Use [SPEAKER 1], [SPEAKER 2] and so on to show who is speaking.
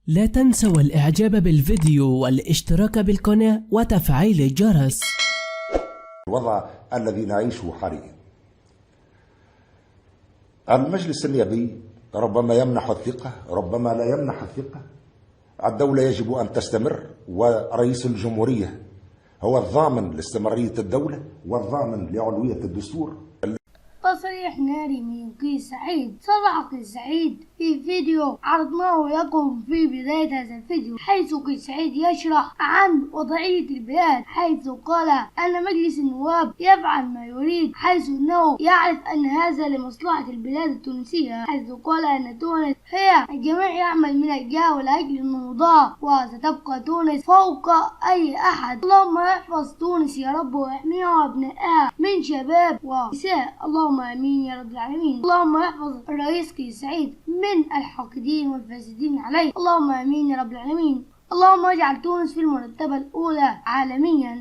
[SPEAKER 1] لا تنسوا الإعجاب بالفيديو والاشتراك بالقناة وتفعيل الجرس.
[SPEAKER 2] الوضع الذي نعيشه حاليا، المجلس النيابي ربما يمنح الثقة، ربما لا يمنح الثقة. الدولة يجب أن تستمر، ورئيس الجمهورية هو الضامن لاستمرارية الدولة والضامن لعلوية الدستور.
[SPEAKER 3] تصريح ناري من قيس سعيد. صرح قيس سعيد في فيديو عرضناه لكم في بداية هذا الفيديو، حيث قيس سعيد يشرح عن وضعية البلاد، حيث قال أن مجلس النواب يفعل ما يريد، حيث أنه يعرف أن هذا لمصلحة البلاد التونسية، حيث قال أن تونس هي الجميع يعمل من أجلها لأجل النهضة، وستبقى تونس فوق أي أحد. اللهم احفظ تونس يا رب، واحميها وابنائها من شباب ونساء، اللهم آمين يا رب العالمين. اللهم احفظ الرئيس قيس سعيد من الحاقدين والفاسدين عليه، اللهم آمين يا رب العالمين. اللهم اجعل تونس في المرتبة الأولى عالميا.